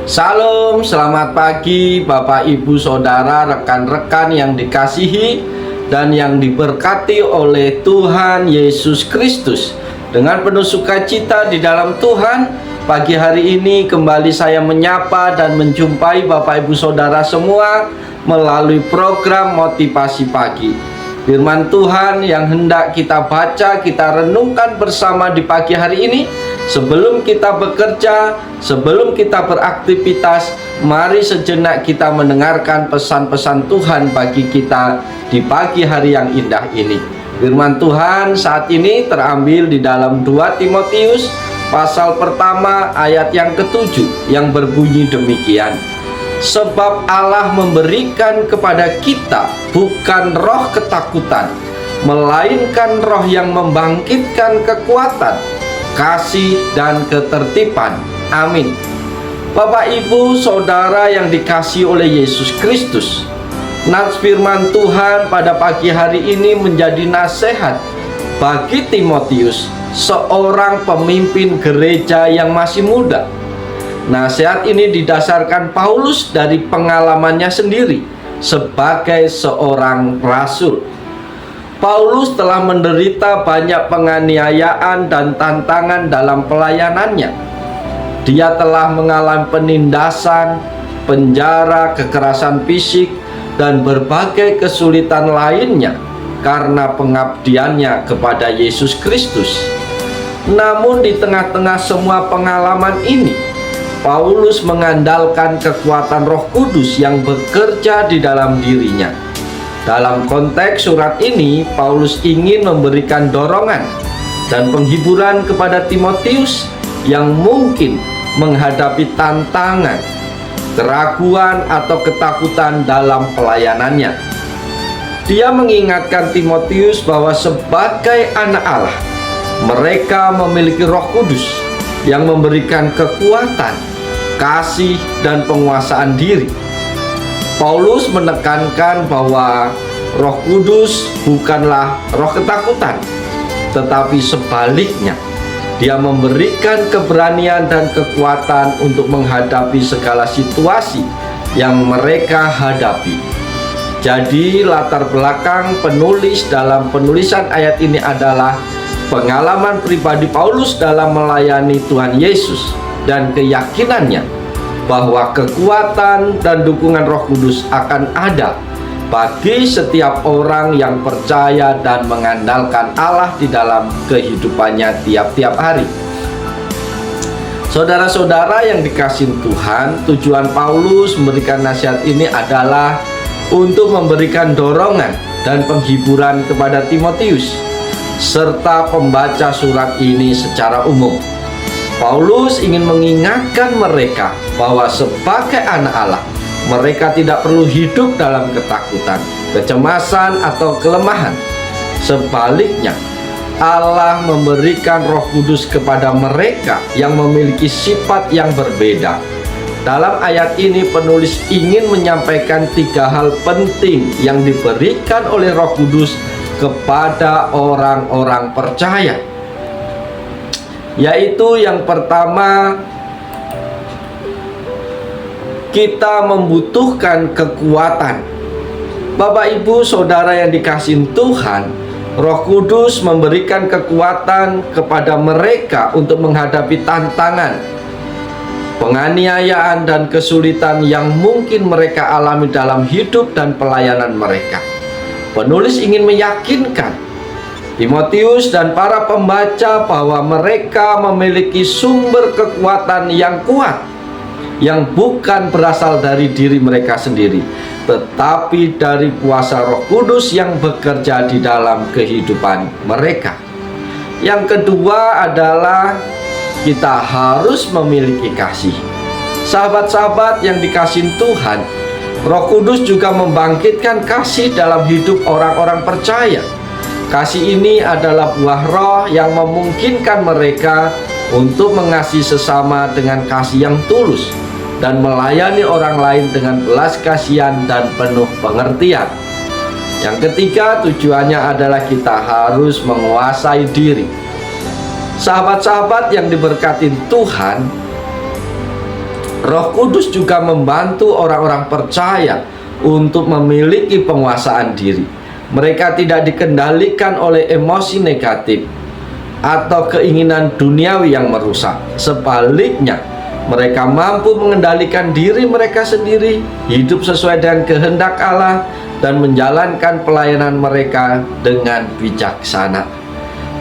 Salam, selamat pagi Bapak Ibu Saudara, rekan-rekan yang dikasihi dan yang diberkati oleh Tuhan Yesus Kristus. Dengan penuh sukacita di dalam Tuhan, pagi hari ini kembali saya menyapa dan menjumpai Bapak Ibu Saudara semua melalui program Motivasi Pagi. Firman Tuhan yang hendak kita baca, kita renungkan bersama di pagi hari ini. Sebelum kita bekerja, sebelum kita beraktivitas, mari sejenak kita mendengarkan pesan-pesan Tuhan bagi kita di pagi hari yang indah ini. Firman Tuhan saat ini terambil di dalam 2 Timotius pasal pertama ayat yang ke-7 yang berbunyi demikian. Sebab Allah memberikan kepada kita bukan roh ketakutan, melainkan roh yang membangkitkan kekuatan, kasih dan ketertiban. Amin. Bapak Ibu Saudara yang dikasihi oleh Yesus Kristus, nats firman Tuhan pada pagi hari ini menjadi nasihat bagi Timotius, seorang pemimpin gereja yang masih muda. Nasihat ini didasarkan Paulus dari pengalamannya sendiri sebagai seorang rasul. Paulus telah menderita banyak penganiayaan dan tantangan dalam pelayanannya. Dia telah mengalami penindasan, penjara, kekerasan fisik, dan berbagai kesulitan lainnya karena pengabdiannya kepada Yesus Kristus. Namun di tengah-tengah semua pengalaman ini, Paulus mengandalkan kekuatan Roh Kudus yang bekerja di dalam dirinya. Dalam konteks surat ini, Paulus ingin memberikan dorongan dan penghiburan kepada Timotius yang mungkin menghadapi tantangan, keraguan atau ketakutan dalam pelayanannya. Dia mengingatkan Timotius bahwa sebagai anak Allah, mereka memiliki Roh Kudus yang memberikan kekuatan, kasih, dan penguasaan diri. Paulus menekankan bahwa Roh Kudus bukanlah roh ketakutan, tetapi sebaliknya, Dia memberikan keberanian dan kekuatan untuk menghadapi segala situasi yang mereka hadapi. Jadi, latar belakang penulis dalam penulisan ayat ini adalah pengalaman pribadi Paulus dalam melayani Tuhan Yesus dan keyakinannya bahwa kekuatan dan dukungan Roh Kudus akan ada bagi setiap orang yang percaya dan mengandalkan Allah di dalam kehidupannya tiap-tiap hari. Saudara-saudara yang dikasihi Tuhan, tujuan Paulus memberikan nasihat ini adalah untuk memberikan dorongan dan penghiburan kepada Timotius serta pembaca surat ini secara umum. Paulus ingin mengingatkan mereka bahwa sebagai anak Allah, mereka tidak perlu hidup dalam ketakutan, kecemasan, atau kelemahan. Sebaliknya, Allah memberikan Roh Kudus kepada mereka yang memiliki sifat yang berbeda. Dalam ayat ini, penulis ingin menyampaikan 3 hal penting yang diberikan oleh Roh Kudus kepada orang-orang percaya. Yaitu yang pertama, kita membutuhkan kekuatan. Bapak Ibu Saudara yang dikasihi Tuhan, Roh Kudus memberikan kekuatan kepada mereka untuk menghadapi tantangan, penganiayaan, dan kesulitan yang mungkin mereka alami dalam hidup dan pelayanan mereka. Penulis ingin meyakinkan Timotius dan para pembaca bahwa mereka memiliki sumber kekuatan yang kuat, yang bukan berasal dari diri mereka sendiri, tetapi dari kuasa Roh Kudus yang bekerja di dalam kehidupan mereka. Yang kedua adalah kita harus memiliki kasih. Sahabat-sahabat yang dikasihi Tuhan, Roh Kudus juga membangkitkan kasih dalam hidup orang-orang percaya. Kasih ini adalah buah roh yang memungkinkan mereka untuk mengasihi sesama dengan kasih yang tulus dan melayani orang lain dengan belas kasihan dan penuh pengertian. Yang ketiga, tujuannya adalah kita harus menguasai diri. Sahabat-sahabat yang diberkati Tuhan, Roh Kudus juga membantu orang-orang percaya untuk memiliki penguasaan diri. Mereka tidak dikendalikan oleh emosi negatif atau keinginan duniawi yang merusak. Sebaliknya, mereka mampu mengendalikan diri mereka sendiri, hidup sesuai dengan kehendak Allah, dan menjalankan pelayanan mereka dengan bijaksana.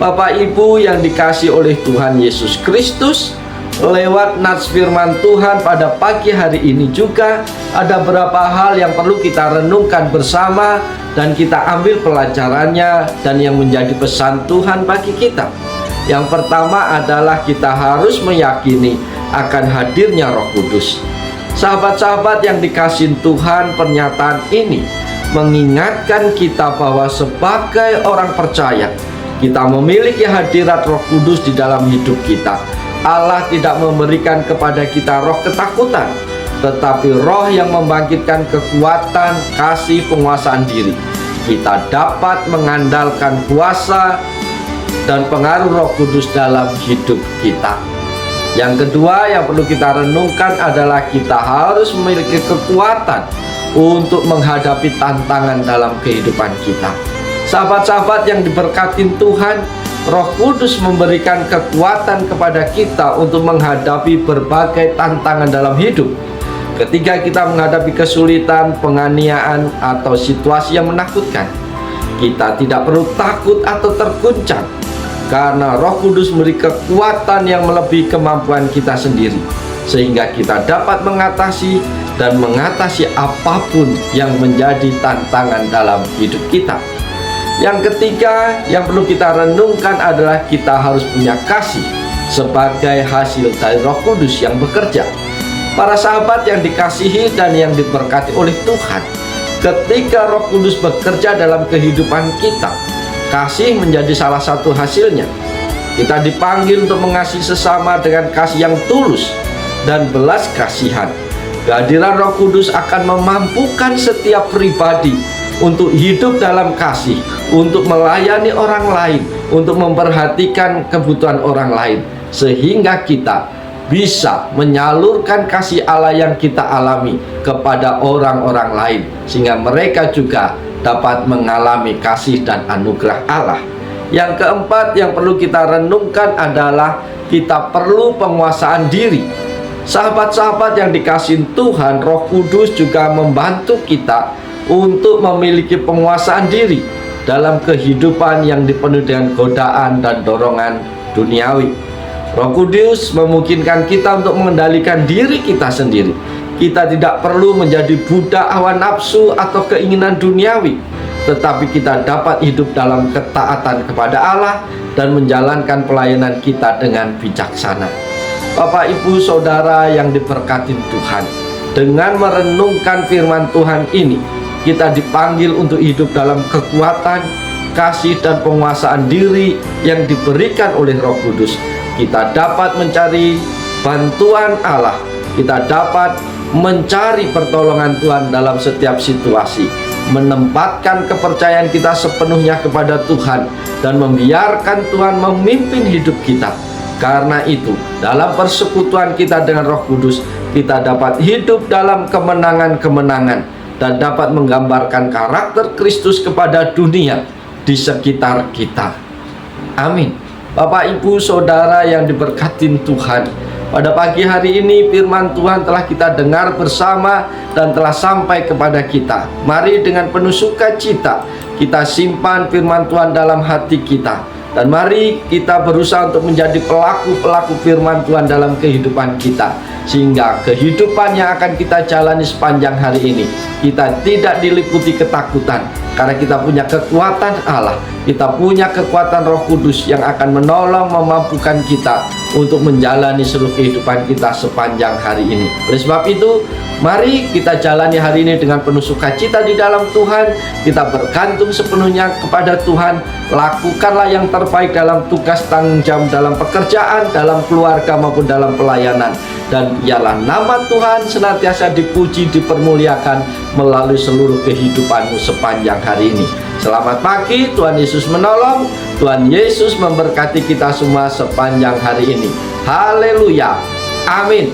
Bapak Ibu yang dikasihi oleh Tuhan Yesus Kristus, lewat nats firman Tuhan pada pagi hari ini juga ada beberapa hal yang perlu kita renungkan bersama dan kita ambil pelajarannya dan yang menjadi pesan Tuhan bagi kita. Yang pertama adalah kita harus meyakini akan hadirnya Roh Kudus. Sahabat-sahabat yang dikasihi Tuhan, pernyataan ini mengingatkan kita bahwa sebagai orang percaya, kita memiliki hadirat Roh Kudus di dalam hidup kita. Allah tidak memberikan kepada kita roh ketakutan, tetapi roh yang membangkitkan kekuatan, kasih, penguasaan diri. Kita dapat mengandalkan kuasa dan pengaruh Roh Kudus dalam hidup kita. Yang kedua yang perlu kita renungkan adalah kita harus memiliki kekuatan untuk menghadapi tantangan dalam kehidupan kita. Sahabat-sahabat yang diberkati Tuhan, Roh Kudus memberikan kekuatan kepada kita untuk menghadapi berbagai tantangan dalam hidup. Ketika kita menghadapi kesulitan, penganiayaan, atau situasi yang menakutkan, kita tidak perlu takut atau terguncang, karena Roh Kudus memberi kekuatan yang melebihi kemampuan kita sendiri, sehingga kita dapat mengatasi apapun yang menjadi tantangan dalam hidup kita. Yang ketiga yang perlu kita renungkan adalah kita harus punya kasih sebagai hasil dari Roh Kudus yang bekerja. Para sahabat yang dikasihi dan yang diberkati oleh Tuhan, ketika Roh Kudus bekerja dalam kehidupan kita, kasih menjadi salah satu hasilnya. Kita dipanggil untuk mengasihi sesama dengan kasih yang tulus dan belas kasihan. Kehadiran Roh Kudus akan memampukan setiap pribadi untuk hidup dalam kasih, untuk melayani orang lain, untuk memperhatikan kebutuhan orang lain, sehingga kita bisa menyalurkan kasih Allah yang kita alami kepada orang-orang lain, sehingga mereka juga dapat mengalami kasih dan anugerah Allah. Yang keempat yang perlu kita renungkan adalah kita perlu penguasaan diri. Sahabat-sahabat yang dikasihi Tuhan, Roh Kudus juga membantu kita untuk memiliki penguasaan diri dalam kehidupan yang dipenuhi dengan godaan dan dorongan duniawi. Roh Kudus memungkinkan kita untuk mengendalikan diri kita sendiri. Kita tidak perlu menjadi budak hawa nafsu atau keinginan duniawi, tetapi kita dapat hidup dalam ketaatan kepada Allah dan menjalankan pelayanan kita dengan bijaksana. Bapak, Ibu, Saudara yang diberkati Tuhan, dengan merenungkan firman Tuhan ini, kita dipanggil untuk hidup dalam kekuatan, kasih, dan penguasaan diri yang diberikan oleh Roh Kudus. Kita dapat mencari bantuan Allah, kita dapat mencari pertolongan Tuhan dalam setiap situasi, menempatkan kepercayaan kita sepenuhnya kepada Tuhan, dan membiarkan Tuhan memimpin hidup kita. Karena itu, dalam persekutuan kita dengan Roh Kudus, kita dapat hidup dalam kemenangan-kemenangan dan dapat menggambarkan karakter Kristus kepada dunia di sekitar kita. Amin. Bapak, Ibu, Saudara yang diberkati Tuhan, pada pagi hari ini firman Tuhan telah kita dengar bersama dan telah sampai kepada kita. Mari dengan penuh sukacita kita simpan firman Tuhan dalam hati kita, dan mari kita berusaha untuk menjadi pelaku-pelaku firman Tuhan dalam kehidupan kita, sehingga kehidupan yang akan kita jalani sepanjang hari ini kita tidak diliputi ketakutan, karena kita punya kekuatan Allah, kita punya kekuatan Roh Kudus yang akan menolong, memampukan kita untuk menjalani seluruh kehidupan kita sepanjang hari ini. Oleh sebab itu, mari kita jalani hari ini dengan penuh sukacita di dalam Tuhan. Kita bergantung sepenuhnya kepada Tuhan. Lakukanlah yang terbaik dalam tugas tanggung jawab, dalam pekerjaan, dalam keluarga maupun dalam pelayanan. Dan biarlah nama Tuhan senantiasa dipuji, dipermuliakan melalui seluruh kehidupanmu sepanjang hari ini. Selamat pagi, Tuhan Yesus menolong, Tuhan Yesus memberkati kita semua sepanjang hari ini. Haleluya, amin.